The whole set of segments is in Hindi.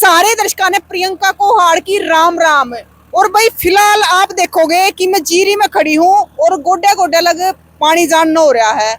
सारे दर्शकों ने प्रियंका कोहाड़ की राम राम। और भाई फिलहाल आप देखोगे कि मैं जीरी में खड़ी हूँ और गोड्या गोड्या लग पानी जानना हो रहा है,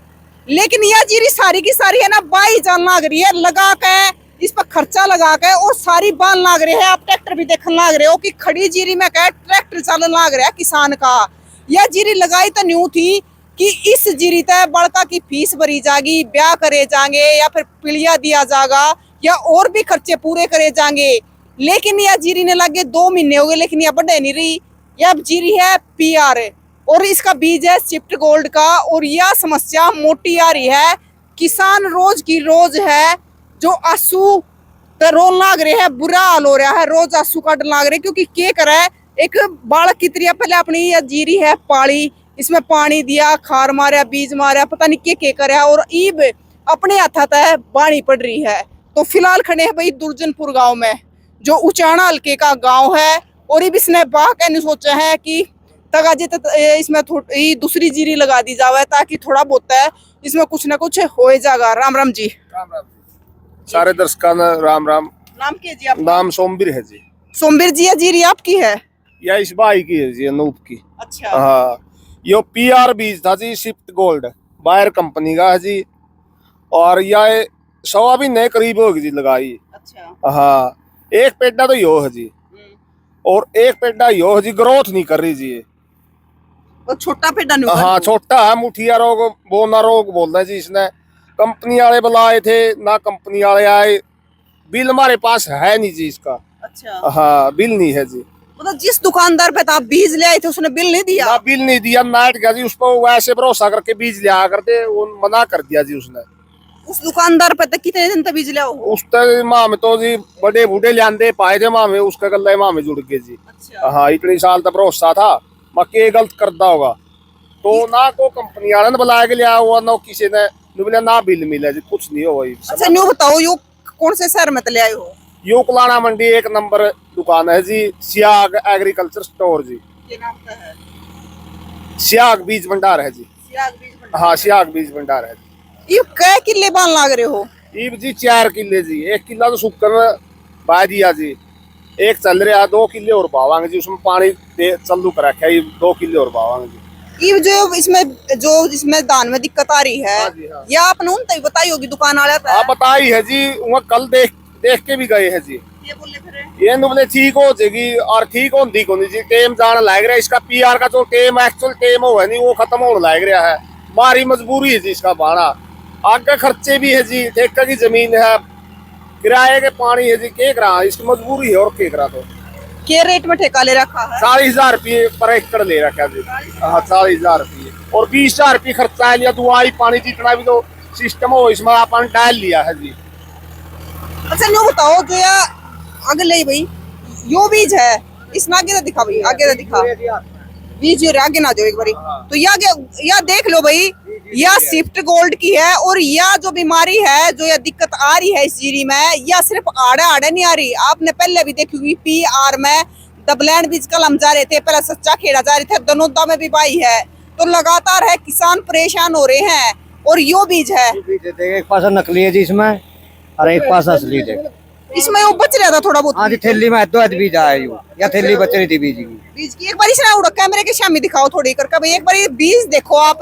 लेकिन यह जीरी सारी की सारी है ना बाई जान लाग रही है, लगा के इस पर खर्चा लगा के और सारी बाल लाग रही है। आप ट्रैक्टर भी देखने लाग रहे हो कि खड़ी जीरी में क्या ट्रैक्टर चलन लाग रहा है किसान का। यह जीरी लगाई तो न्यू थी कि इस जीरी तय बड़का की फीस भरी जाएगी, ब्याह करे जाएंगे या फिर पिलिया दिया जाएगा या और भी खर्चे पूरे करे जाएंगे, लेकिन यह जीरी ने लगे 2 महीने हो गए लेकिन यह बढ़े नहीं रही। यह जीरी है पीआर और इसका बीज है शिफ्ट गोल्ड का। और यह समस्या मोटी आ रही है, किसान रोज की रोज है जो आंसू रोन लाग रहे हैं, बुरा हाल हो रहा है, रोज आंसू काट लाग रहे क्योंकि क्या करे। एक बालक की तरह पहले अपनी यह जीरी है पाली, इसमें पानी दिया, खार मारा, बीज मारा, पता नहीं क्या करे और ईब अपने हाथा तय बाणी पड़ रही है। तो फिलहाल खड़े हैं भाई दुर्जनपुर गांव में, जो उचाना हल्के का गांव है। और इब इसने बाह कहने सोचा है कि तगाजी इसमें थोड़ी दूसरी जीरी लगा दी जावे ताकि थोड़ा बहुत है इसमें कुछ ना कुछ हो जाएगा। राम राम जी। राम राम जी। सारे दर्शकों ने राम राम। नाम क्या जी आपका? नाम सोमवीर है जी। सोमवीर जी, ये जीरी आपकी है? या इस भाई की है जी, अनूप की। अच्छा हाँ, यो पीआर बीज था जी, शिफ्ट गोल्ड बायर कंपनी का है जी। और यह 100 भी नए करीब होगी जी लगाई। अच्छा हाँ, एक पेड़ा तो यो है जी और एक पेड़ा यो है जी, ग्रोथ नहीं कर रही जी। वो छोटा पेड़ा नहीं? हाँ छोटा है, मुठिया रोग बोना रोग बोलते हैं जी। इसने कंपनी वाले बुलाए थे ना, कंपनी वाले आए, बिल हमारे पास है नहीं जी इसका। अच्छा हाँ, बिल नहीं है जी। मतलब जिस दुकानदार पे आप बीज ले आए थे उसने बिल नहीं दिया? ना बिल नहीं दिया, नाट गया जी। उसको वैसे भरोसा करके बीज लिया करते, वो मना कर दिया जी उसने। उस दुकानदार पे कितने दिन तक बीज लिया हो? उस माह में तो जी बड़े बूढ़े लियांदे पाए थे माह में, उसका गला माह में जुड़ गए जी। अच्छा हाँ, इतने साल तक भरोसा था, बाकी गलत करता होगा तो ना को कंपनी वाले ने बुला के लिया हुआ, ना किसी ने बोला, ना बिल मिला जी, कुछ नहीं हो वही। अच्छा न्यू बताओ, यो कौन से शहर में ले आए हो? यो कुलाना मंडी 1 नंबर दुकान है जी, सियाग एग्रीकल्चर स्टोर जी। क्या नाम का है? सियाग बीज भंडार है जी। सियाग बीज भंडार। हाँ, सियाग बीज भंडार है जी। ये कै किले बाल लाग रहे हो? ईब जी 4 किले जी। 1 किला तो सुक्कर बा दिया जी, एक चल रहा, 2 किले और बावांगे जी। उसमें पानी चालू कर रखा है, 2 किले और बावांगे जी। ये जो इसमें दान में दिक्कत आ रही है, हाँ जी, हाँ। या आपने उन तक बताई होगी दुकान वाले? हाँ बताई है जी, वहाँ कल देख के भी गए हैं जी। ये बोले फिर ये बोले ठीक हो जाएगी और ठीक होती को नहीं जी। टेम जाने लग रहा है इसका, पीआर का जो टेम एक्चुअल टेम हो नहीं वो खत्म होने लग रहा है। हमारी मजबूरी है जी इसका भाड़ा, आगे खर्चे भी है जी, ठेका की जमीन है, किराए के पानी है जी, के करा इसकी मजबूरी है। और के करा तो क्या रेट में ठेका ले रखा है? 40,000 रुपये पर एकड़ ले रखा जी। हाँ 40,000 रुपये और 20,000 रुपये खर्चा है लिया, दुआई पानी जितना भी तो सिस्टम हो इसमें अपन डाल लिया है जी। अच्छा न्यू बताओ, जो या अगले भाई यो बीज है, इसमें आगे तो दिखा भाई, आगे तो दिखा बीज, जो आगे ना जो एक बारी तो या देख लो भाई, यह शिफ्ट गोल्ड की है। और यह जो बीमारी है, जो यह दिक्कत आ रही है इस जीरी में, यह सिर्फ आड़े आड़े नहीं आ रही। आपने पहले भी देखी हुई पीआर में दबलैंड बीज कल हम जा रहे थे, पहले सच्चा खेड़ा जा रहे थे, दनोदा में भी बाई है। तो लगातार है, किसान परेशान हो रहे हैं। और यो बीज है, एक पासा नकली है जी इसमें और एक पासा असली देख। इसमें वो बच रहा था थोड़ा बहुत। हाँ जी, थैली में दो बीज आया यू, या थैली बच रही थी बीज की। बीज की एक बार इसने उड़ा कैमरे के सामने दिखाओ थोड़ी करके भाई, एक बार बीज देखो आप।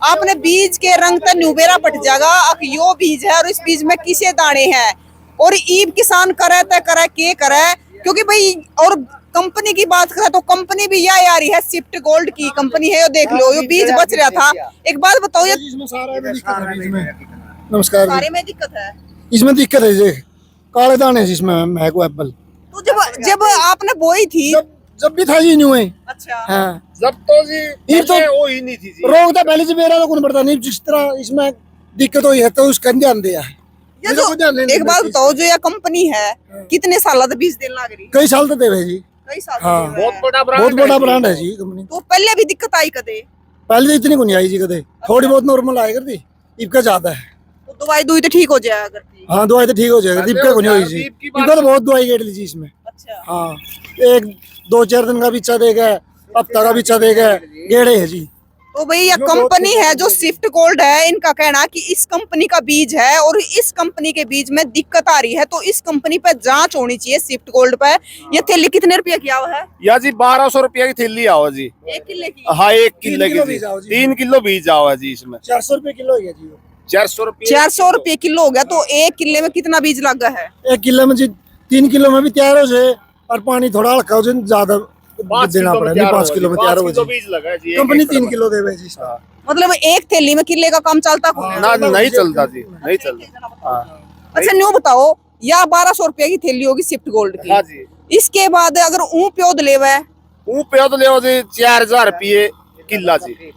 आपने बीज के रंग तक न्यूबेरा पट जाएगा। अब यो बीज है और इस बीज में किसे दाने हैं और ईब किसान करे तय करे के करे, क्योंकि भाई और कंपनी की बात करें तो कंपनी भी यह आ रही है, शिफ्ट गोल्ड की कंपनी है। यो देख लो, यो बीज बच रहा था। एक बात बताओ, ये नमस्कार। सारे में दिक्कत है? इसमें दिक्कत है जी, काले दाने इसमें मैको एप्पल। तो जब आपने बोई थी जब भी था जी न्यू है। अच्छा हाँ, जब तो जी ये तो वो ही नहीं थी जी। रोग था पहले से मेरा तो कौन पड़ता नहीं, जिस तरह इसमें दिक्कत हुई है तो उसका ध्यान दिया है। ये तो एक बात बताओ, जो यह कंपनी है कितने साल तक बीज देने लग रही? कई साल तो देवे जी। कई साल हाँ, से बहुत बड़ा बहुत बड़ा ब्रांड है जी कंपनी। तो पहले भी दिक्कत आई कदे? पहले तो इतनी को नहीं आई जी कदे, थोड़ी बहुत नॉर्मल आया करती, इबका ज्यादा है। तो दवाई दुई तो ठीक हो जाया करती? हाँ दवाई तो ठीक हो जाएगा, इबका को नहीं हुई जी। इबका तो बहुत दवाई गेट ली जी इसमें। अच्छा हाँ, 1-2-4 दिन का बिच्छा देगा, हफ्ता का बिच्छा देगा, गेड़े है जी। तो भाई ये जो कंपनी बहुत है जो स्विफ्ट गोल्ड है, इनका कहना कि इस कंपनी का बीज है और इस कंपनी के बीज में दिक्कत आ रही है, तो इस कंपनी पे जांच होनी चाहिए स्विफ्ट गोल्ड पे। ये थैली कितने रुपए की हुआ है? या जी 1200 रुपया की थैली आओ जी। 1 किले की? हाँ 1 किलो किलो की बीज आओ जी, जी। 3 किलो बीज आओ है जी इसमें। 400 रुपए किलो है जी। 400 रुपये 400 रुपये किलो हो गया, तो 1 किले में कितना बीज लगा है? 1 किलो में जी 3 किलो में भी तैयार हो जाए, और पानी थोड़ा हल्का हो जाए, ज्यादा 5 देना किलो में पड़ेगा। तैयार 5 किलो में तैयार हो किलो जाए। बीज लगा है जी। कंपनी एक 3 एकड़ किलो देवे जी इसका। हाँ। मतलब एक थैली में किले का काम चलता कौन है? ना नहीं चलता जी, नहीं चलता। हाँ अच्छा न्यू बताओ, या 1200 रुपये की थैली होगी स्विफ्ट गोल्ड की, हाँ जी। इसके बाद अगर ऊं प्योद लेवे वो पे तो ले जी 4000 रुपये किला जी।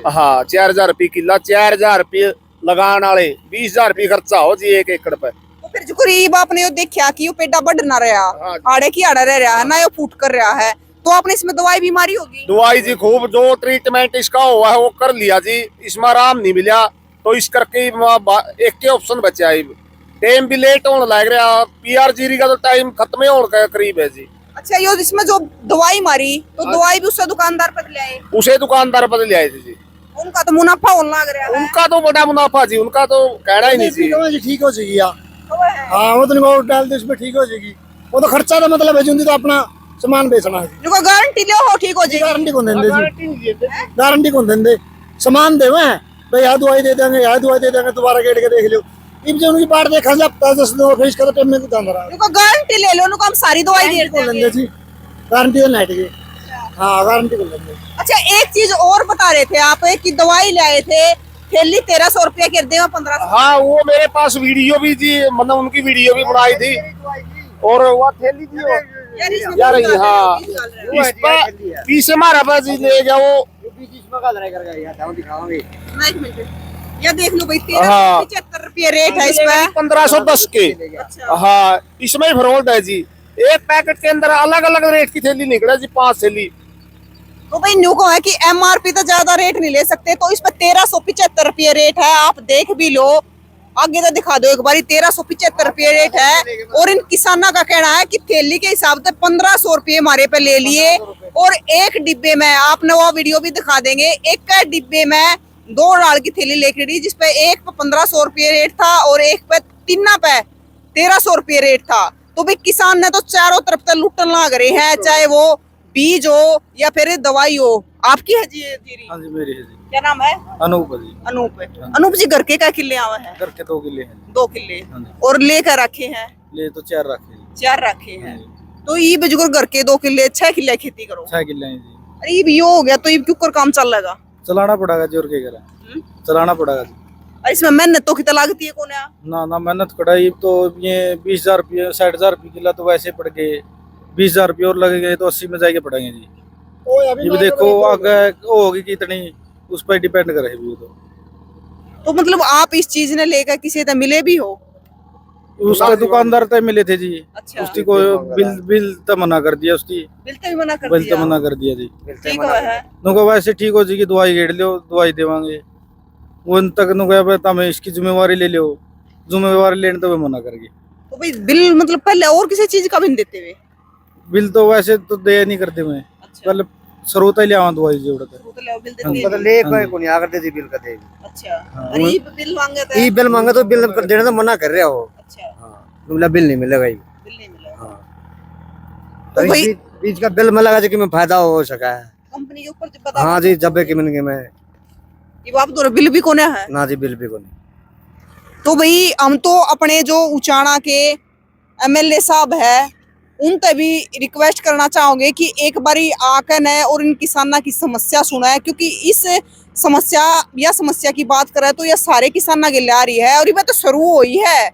हाँ 4000 रुपये किला, 4000 रुपये लगान वाले 20000 रुपये खर्चा हो जी 1 एकड़ पे। तो फिर जो गरीब आपने यो देखा कि यो पेड़ा बढ़ ना रहा, हाँ जी। आड़े की आड़ा रह रहा है ना, यो फूट कर रहा है, तो आपने इसमें दवाई बीमारी होगी? दवाई जी खूब जो ट्रीटमेंट इसका हुआ है वो कर लिया जी, इसमें आराम नहीं मिला, तो इस करके एक के ऑप्शन बचा है। टाइम भी लेट होने लग रहा, पीआर जीरी का तो टाइम खत्म होने के करीब है जी। अच्छा यो इसमें जो दवाई मारी, तो हाँ। दवाई भी उससे दुकानदार पर ले आए, उसे दुकानदार बदल ले आए थे जी। उनका तो मुनाफा होने लग रहा है। उनका तो बड़ा मुनाफा जी, उनका तो कहना ही नहीं जी। ठीक हो जाएगी यार। तो है। हाँ वो तो नहीं, वो डाल दे उसमें ठीक हो जाएगी। वो तो खर्चा का मतलब है जो तो अपना सामान बेचना है। जो गारंटी लो हो ठीक हो जाएगी। गारंटी कौन देंगे जी? गारंटी कौन देंगे? सामान देवे भाई, यहाँ दवाई दे देंगे, यहाँ दवाई दे देंगे, दोबारा गेट के देख लो। इब जो उनकी बात देखा जाए 10 दिन फिर इसका तो टाइम में कुछ अंदर आ उनको गारंटी ले लो, उनको हम सारी दवाई दे कौन लेंगे देंगे। जी? गारंटी तो नहीं है। हाँ गारंटी कौन लेंगे? अच्छा एक चीज और बता रहे थे आप कि दवाई लाए थे, थैली 1300 रुपये कर दे 1500। हाँ वो मेरे पास वीडियो भी जी, मतलब उनकी वीडियो भी बनाई थी, और वो थैली थी वो यार ये। हाँ इस पर पीछे मारा पास जी ले गया वो। ये देख लो भाई, हाँ। 1375 रुपये रेट है इस पे। 1510 के। अच्छा। हाँ इसमें ही फ्रॉड है जी, एक पैकेट के अंदर अलग अलग रेट की थैली निकले जी, 5 थैली। तो भाई न्यू को है कि एमआरपी तो ज्यादा रेट नहीं ले सकते, तो इस पर 1375 रुपये रेट है। आप देख भी लो, आगे तो दिखा दो एक बारी, 1375 रुपये रेट है। और इन किसानों का कहना है कि थैली के हिसाब से 1500 रुपये हमारे पे ले लिए, और एक डिब्बे में आपने वो वीडियो भी दिखा देंगे, एक डिब्बे में 2 डाल की थैली लेकर दी, जिसपे एक पे 1500 रुपये रेट था और एक पे 3 पे 1300 रुपये रेट था। तो भाई किसान ने तो चारों तरफ से लुटन लग रहे हैं, चाहे वो बीज हो या फिर दवाई हो। आपकी है जी ये जीरी? हाँ जी मेरी है जी। क्या नाम है? अनूप जी। अनूप। अनूप जी घर के क्या किले आवे हैं? घर के 2 किले हैं। 2 किले। हाँ जी। और लेकर रखे हैं? ले तो 4 रखे जी। 4 रखे हैं। तो ये बजुगर घर के 2 किले 6 किले खेती करो। 6 किले हैं जी। अरे ये भी यो हो गया, तो ये क्यों कर काम चल लगा? चलाना पड़ेगा जोर के करें, चलाना पड़ेगा जी। और इसमें मेहनत तो कितना लगती है कोने? ना ना मेहनत कड़ाई तो ये 20000 रुपये 60000 रुपये किला तो वैसे पड़ गए, 20000 रुपये और लगेंगे तो 80 में जाके पड़ेंगे जी। ये भी देखो आगे होगी कितनी, उस पर डिपेंड करे भी। तो मतलब आप इस चीज ने लेकर किसी से मिले भी हो? उसके दुकानदार तय मिले थे जी। अच्छा। उसकी को बिल तो मना कर दिया, उसकी बिल तो भी मना कर बिल तो दिया? मना कर दिया जी। ठीक है। नुको वैसे ठीक हो जाएगी, दवाई गेड़ लो, दवाई देवांगे वो इन तक नुको तमें इसकी जिम्मेवारी ले लो, जिम्मेवारी लेने तो वे मना कर गए। तो भाई बिल मतलब पहले और किसी चीज का भी नहीं देते हुए? बिल तो वैसे तो दे नहीं करते मैं, अच्छा। पहले स्रोत ही लिया दवाई जरूरत है। वो तो ले बिल हाँ। देते ले कोई को नहीं आकर दे दी बिल का दे। अच्छा। हाँ। और ये बिल मांगे थे? ई बिल मांगे तो बिल देने तो मना कर रहा हो। अच्छा। हाँ तुमला बिल नहीं मिलेगा ही। बिल नहीं मिला। हाँ तो भाई बीच का बिल मिलेगा जो कि में फायदा हो सका है। कंपनी के ऊपर जो बता। हाँ जी जब कि मिल में ये बाप तो बिल भी कोने है। ना जी बिल भी को नहीं। तो भाई हम तो अपने जो उचाना के एमएलए साहब है उनसे भी रिक्वेस्ट करना चाहोगे कि एक बारी आकर न और इन किसानों की समस्या सुना है, क्योंकि इस समस्या की बात करें तो यह सारे किसानों के लिए आ रही है, और ये तो शुरू हुई है,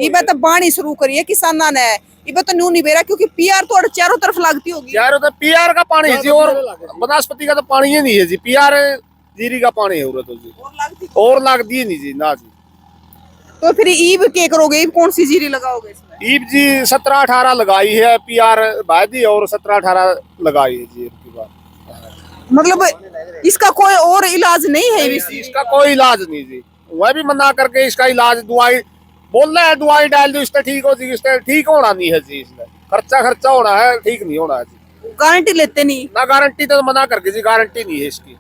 ये तो बाणी शुरू करी है किसानों ने, ये तो न्यू नहीं बेरा, क्योंकि पीआर तो चारों तरफ लगती होगी। यार तो पीआर का पानी है जी, और वनस्पति का तो पानी ही नहीं है जी, पीआर जीरी का पानी है तो जी, और लगती है नहीं जी ना जी। तो फिर ईब क्या करोगे? ईब कौन सी जीरी लगाओगे इसमें? ईब जी 17-18 लगाई है, पीआर भादी और 17-18 लगाई है जी की बात। मतलब इसका कोई और इलाज नहीं है? इसका कोई इलाज नहीं जी, वह भी मना करके इसका इलाज दवाई बोल रहा है, दवाई डाल दो इससे ठीक हो जी, इससे ठीक होना नहीं है जी, इसमें खर्चा होना है, ठीक नहीं होना है जी। गारंटी लेते नहीं? ना गारंटी तो मना करके जी, गारंटी नहीं है इसकी।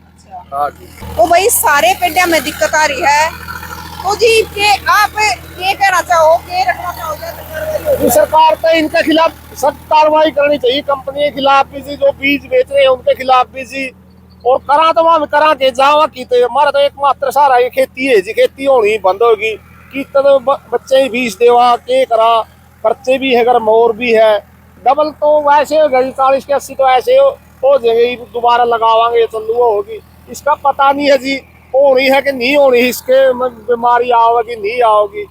हाँ जी। तो भाई सारे पेड्या में दिक्कत आ रही है, तो जी के आप ये कहना चाहो के रखना चाहोगे तो कार्रवाई होगी? तो सरकार तो इनके खिलाफ सख्त कार्रवाई करनी चाहिए, कंपनी के खिलाफ भी जी, जो बीज बेच रहे हैं उनके खिलाफ भी जी, और करा तो हम करा के जावा की, तो हमारा तो एकमात्र सहारा ये खेती है जी, खेती होनी बंद होगी कि तो बच्चे ही बीज देवा के करा, खर्चे भी है, अगर मोर भी है, डबल तो वैसे हो गई 40 के 80 तो ऐसे हो जाएंगे, दोबारा लगावांगे चालू होगी, इसका पता नहीं है जी होनी है कि नहीं होनी, इसके बीमारी आओगी नहीं आओगी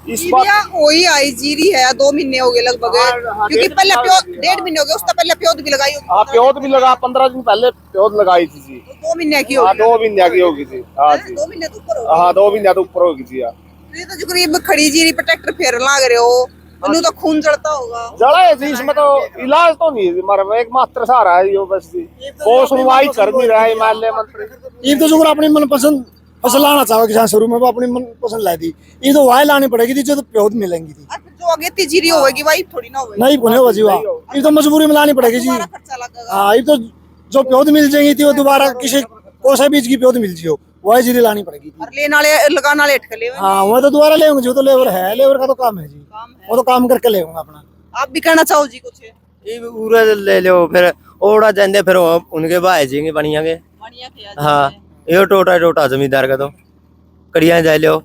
इस बात। जीरिया वही आई जीरी है, 2 महीने हो गए लगभग, हाँ, क्योंकि डेढ़ पहले महीना हो गया। 1.5 महीने हो गए, उससे पहले प्योद भी लगाई होगी। हाँ प्योद भी लगा, 15 दिन पहले प्योद लगाई थी जी। 2 महीने की हाँ होगी। 2 महीने की होगी जी। हाँ जी। 2 महीने तो ऊपर होगी। हाँ 2 महीने तो ऊपर होगी जी। हाँ ये तो जो करीब खड़ी जीरी पे ट्रैक्टर फेर लाग रहे हो, उन्हें तो खून जड़ता होगा। जड़ा है जी, इसमें तो इलाज तो नहीं है जी, हमारा एकमात्र सहारा है ये बस जी, वो सुनवाई कर नहीं रहा है हिमालय मंत्री। ये तो जो अपनी मनपसंद फसल लाना चाहो किसान शुरू में वो अपनी मनपसंद ला दी, ये तो वाह लानी पड़ेगी थी जो तो प्योद मिलेंगी थी, और फिर जो अगेती जीरी होगी भाई थोड़ी ना होगी, नहीं बने हो जी वाह, ये तो मजबूरी में लानी पड़ेगी जी। तुम्हारा खर्चा लगेगा। हाँ ये तो जो प्योद मिल जाएगी थी वो दोबारा किसी कोसा बीज की प्योद मिल जियो वही जीरी लानी पड़ेगी थी। और लेने वाले लगाना लेट कर ले हाँ वो तो दोबारा ले जो तो लेबर है, लेबर का तो काम है जी, वो तो काम करके ले अपना। आप भी कहना चाहो जी कुछ? ये पूरा ले लो फिर ओड़ा जाते फिर उनके भाई जी बढ़िया के। बढ़िया किया हाँ ये टोटा जमींदार का तो कड़िया जा लो।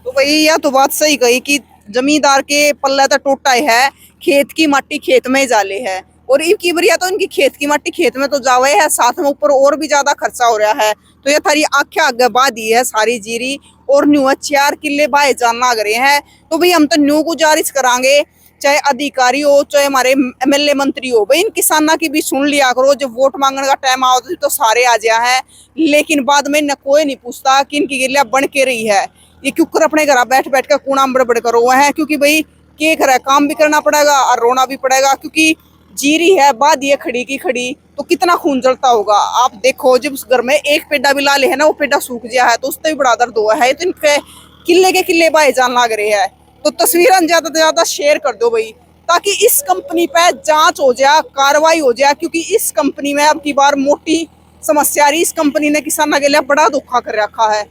तो भाई यह तो बात सही कही कि जमींदार के पल्ले तो टोटा ही है, खेत की माटी खेत में ही जाले है, और इनकी बढ़िया तो इनकी खेत की माटी खेत में तो जावे है, साथ में ऊपर और भी ज्यादा खर्चा हो रहा है। तो ये थारी आख्या आगे बादी है सारी जीरी, और न्यू 4 किले बाय जान लाग रहे हैं। तो भाई हम तो न्यू गुजारिश करांगे, चाहे अधिकारी हो चाहे हमारे एमएलए मंत्री हो, भाई इन किसाना की भी सुन लिया करो। जब वोट मांगने का टाइम आओ तो सारे आ जाया है, लेकिन बाद में न कोई नहीं पूछता कि इनकी गिलिया बन के रही है, ये क्यों अपने घर बैठ बैठ कर कूड़ा बड़बड़ करो हुए हैं, क्योंकि भाई के घर है, काम भी करना पड़ेगा और रोना भी पड़ेगा, क्योंकि जीरी है बाद ये खड़ी की खड़ी, तो कितना खून जलता होगा। आप देखो जब उस घर में एक पेड़ा भी ला ले है ना, वो पेड़ा सूख गया है तो उससे भी बड़ा दर्द हुआ है। तो इनके किले के किले बाय जान लाग रहे हैं। तो तस्वीरें ज्यादा से ज्यादा शेयर कर दो भाई, ताकि इस कंपनी पे जांच हो जाए, कार्रवाई हो जाए, क्योंकि इस कंपनी में अब की बार मोटी समस्या आ रही। इस कंपनी ने किसानों के लिए बड़ा धोखा कर रखा है,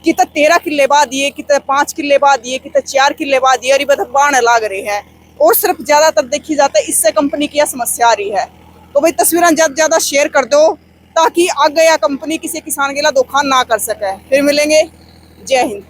कितने 13 किले बाद ये, कितने 5 किले बाद ये, कितने 4 किले बाद ये, अरे बाण लाग रहे हैं, और सिर्फ ज्यादातर देखी जाता है इससे कंपनी की यह समस्या आ रही है। तो भाई तस्वीरें ज्यादा से ज्यादा शेयर कर दो, ताकि आगे यह कंपनी किसी किसान के लिए धोखा ना कर सके। फिर मिलेंगे, जय हिंद।